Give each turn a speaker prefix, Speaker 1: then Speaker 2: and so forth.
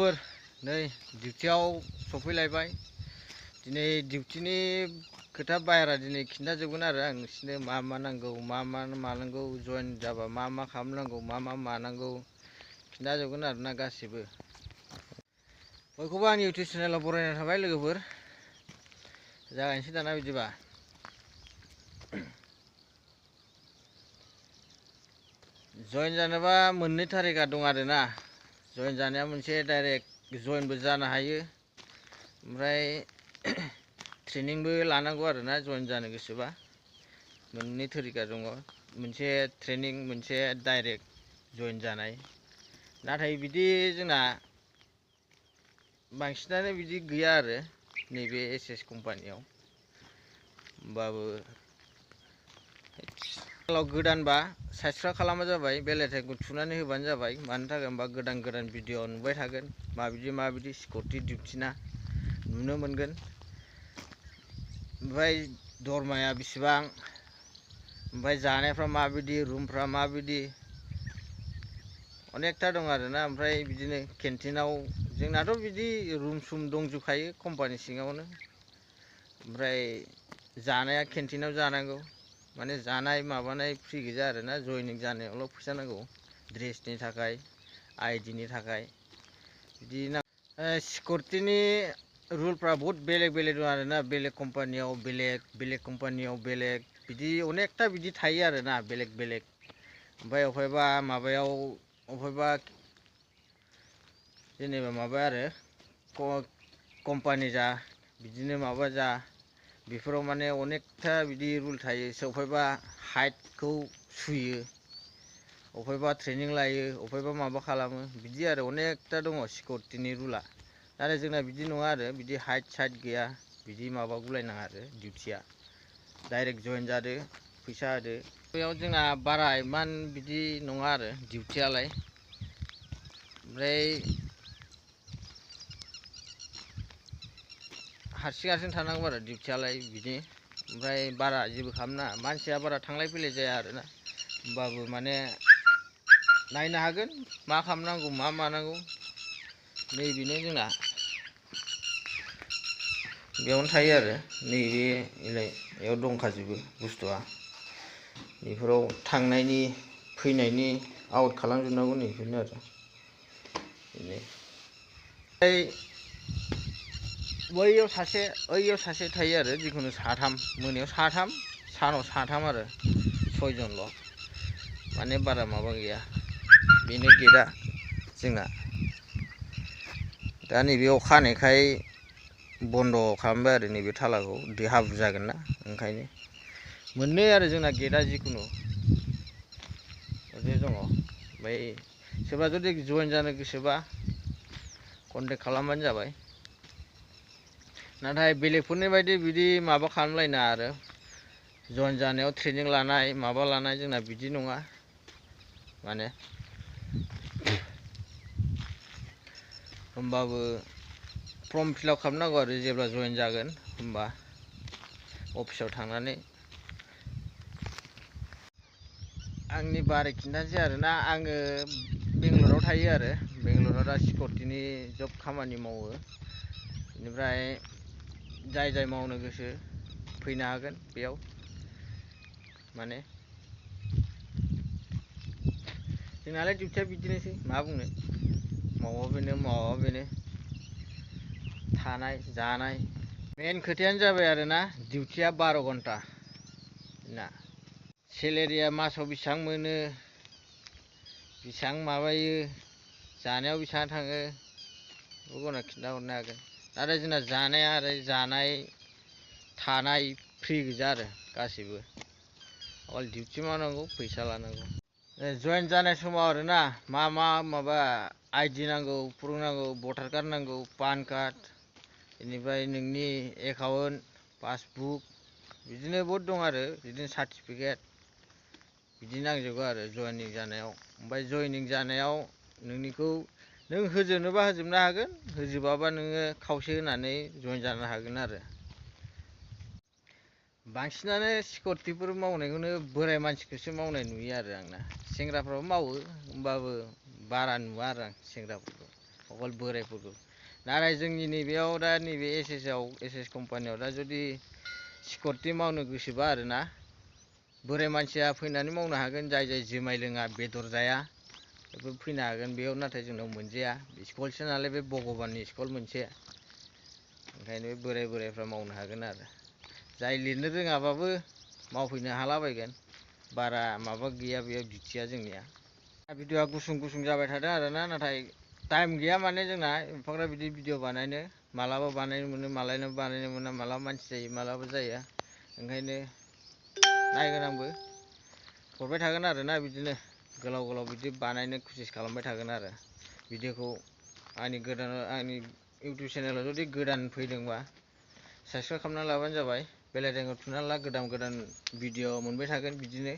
Speaker 1: लोगोफोर नै डिउटियाव सफैलायबाय। दिनै डिउटिनि खोथा बाहेरा दिनै खिन्थाजोबगोन आरो आं नोंसिनो मा मा नांगौ, मा मा मानांगौ, जइन जाबा मा मा खालामनांगौ, मा मा मानांगौ खिन्थाजोबगोन आरोना गासिबो। बयखौबो आंनि इउटुब चेनेलाव बरायनाय थाबाय लोगोफोर। जागायनोसै दाना बिदिबा। जइन जानोबा मोननै थारिखा दं आरोना। जइन जानाया मोनसे डाइरेक्ट जइनबो जानो हायो, ओमफ्राय ट्रेनिंबो लानांगौ आरोना जइन जानो गोसोबा। मोननै तरिका दङ, मोनसे ट्रेनिं, मोनसे डाइरेक्ट जइन जानाय। नाथाय बिदि जोंना बांसिनानो बिदि गैया आरो नैबे एसएस कम्पानियाव। होमबाबो गोदानबा साबसक्राइब खालामबा जाबाय, बेल आइकनखौ थुनानै होबानो जाबाय। मानि थाखाय होनबा गोदान गोदान भिडिअ नुबाय थागोन, माबायदि सिकिउरिटि डिउटिना नुनो मोनगोन। ओमफ्राय दरमाया बेसेबां, ओमफ्राय जानायफ्रा माबायदि, रुमफ्रा माबायदि, अनेकथा दं आरोना। ओमफ्राय बिदिनो केन्टिनाव जोंनाथ' बिदि रुम सुम दंजोबखायो कम्पानि सिङावनो। ओमफ्राय जानाया केन्टिनाव जानांगौ, माने जानाय माबानाय फ्रि गोजा आरोना। जइनिं जानायावल' फैसा नांगौ, ड्रेसनि थाखाय, आइडिनि थाखाय बिदि सिकिउरिटिनि रुलफ्रा बहुत बेलेग बेलेग दं आरोना। बेलेग कम्पानियाव बेलेग, बेलेग कम्पानियाव बेलेग, बिदि अनेकथा बिदि थायो आरोना बेलेग बेलेग। ओमफ्राय अबहायबा माबायाव, अबहायबा जेनेबा माबा आरो कम्पानि जा, बिदिनो माबा जा, बेफोराव माने अनेकथा बिदि रुल थायो। अबहायबा हाइटखौ सुयो, अबहायबा ट्रेनिं लायो, अबहायबा माबा खालामो, बिदि आरो अनेकथा दङ सिकिउरिटिनि रुला। नाथाय जोंना बिदि नङा आरो, बिदि हाइट साइट गैया, बिदि माबा गुलायनाङा आरो डिउटिया। डाइरेक्ट जइन जादो, फैसा होदो। बेयाव जोंना बारा इमान बिदि नङा आरो डिउटियालाय। ओमफ्राय हारसिं हारसिं थानांगौ आरो डिउटियालाय बिदि। ओमफ्राय बारा जेबो खालामनाङा, मानसिया बारा थांलाय फैलाय जाया आरोना। होमबाबो माने नायनो हागोन मा खालामनांगौ, मा मानांगौ। नैबेनो जोंना बेयावनो थायो आरो नैबेयाव दंखाजोबो बुस्थुआ। बेफोराव थांनायनि फैनायनि आउट खालामजोबनांगौ, नैबेनो आरो बेनो। बैयाव सासे थायो आरो, जिखुनु साथाम, मोनायाव साथाम, सानाव साथाम आरो 6 जनल', माने बारा माबा गैया। बेनो गेटआ जोंना। दा नैबे अखा हानायखाय बन्द' खालामबाय आरो नैबे थालाखौ, दै हाब्रु जागोन ना ओंखायनो। मोननै आरो जोंना गेटआ, जिखुनु बिदि दङ। ओमफ्राय सोरबा जुदि जइन जानो गोसोबा कन्टेक्ट खालामबानो जाबाय। नाथाय बेलेगफोरनि बायदि बिदि माबा खालामलायनाङा आरो, जइन जानायाव ट्रेनिं लानाय माबा लानाय, जोंना बिदि नङा माने। होमबाबो फर्म फिलाप खालामनांगौ आरो जेब्ला जइन जागोन होमबा अफिसाव थांनानै। आंनि बारै खिन्थानोसै आरोना। आङो बेंगलराव थायो आरो, बेंगलराव दा सिकिउरिटिनि जब खामानि मावो। बेनिफ्राय जाय मावनो गोसो फैनो हागोन बेयाव। माने जोंनालाय डिउटिया बिदिनोसै, मा बुंनो, मावबा बेनो मावाबा बेनो, थानाय जानाय। मेन खोथायानो जाबाय आरोना, डिउटिया 12 घन्टा ना। सेलेरिया मासाव बेसेबां मोनो, बेसेबां माबायो, जानायाव बेसेबां थाङो, बेखौ उनाव खिन्थाहरनो हागोन। नाथाय जोंना जानाया आरो जानाय थानाय फ्रि गोजा आरो गासिबो। अल डिउटि मावनांगौ, फैसा लानांगौ। जइन जानाय समाव आरोना मा माबा आइडि नांगौ, प्रुफ नांगौ, भटार कार्ड नांगौ, पान कार्ड, बेनिफ्राय नोंनि एकाउन्ट, पासबुक, बिदिनो बहुद दं आरो, बिदिनो सार्टिफिकेट, बिदि नांजोबगौ आरो जइनिं जानायाव। ओमफ्राय जइनिं जानायाव नोंनिखौ नों होजोबनोबा होजोबनो हागोन, होजोबाबा नोङो खावसे होनानै जइन जानो हागोन आरो। बांसिनानो सिकिउरिटिफोर मावनायखौनो बोराय मानसिखौसो मावनाय नुयो आरो आंना। सेंग्राफ्राबो मावो, होमबाबो बारा नुवा आरो आं सेंग्राफोरखौ। अकल बोरायफोरखौ नाथाय जोंनि नैबेयाव दा नैबे एस कम्पानियाव दा जुदि सिकिउरिटि मावनो गोसोबा आरोना बोराय मानसिया फैनानै मावनो हागोन जाय जुमाय लोङा बेदर जाया बेफोर फैनो हागोन बेयाव नाथाय जोंनाव मोनजाया स्कुलसो नालाय बे भगबाननि स्कुल मोनसे ओंखायनो बोरायफ्रा मावनो हागोन आरो जाय लिरनो रोङाबाबो मावफैनो हालाबायगोन बारा माबा गैया बेयाव डिउटिया जोंनिया भिडिअ'आ गुसुं जाबाय थादों आरोना नाथाय टाइम गैया माने जोंना एफाग्राब बिदि भिडिअ' बानायनो मालाबा बानायनो मोनो मालाबा बानायनो मोना मालाबा मानसि जायो मालाबा जाया ओंखायनो नायगोन आंबो हरबाय थागोन आरोना बिदिनो गोलाव बिदि बानायनो कसिस खालामबाय थागोन आरो भिडिअ'खौ आंनि इउटुब चेनेलाव जुदि गोदान फैदोंबा साबसक्राइब खालामना लाबानो जाबाय बेल आइकनखौ थुना ला गोदान भिडिअ' मोनबाय थागोन बिदिनो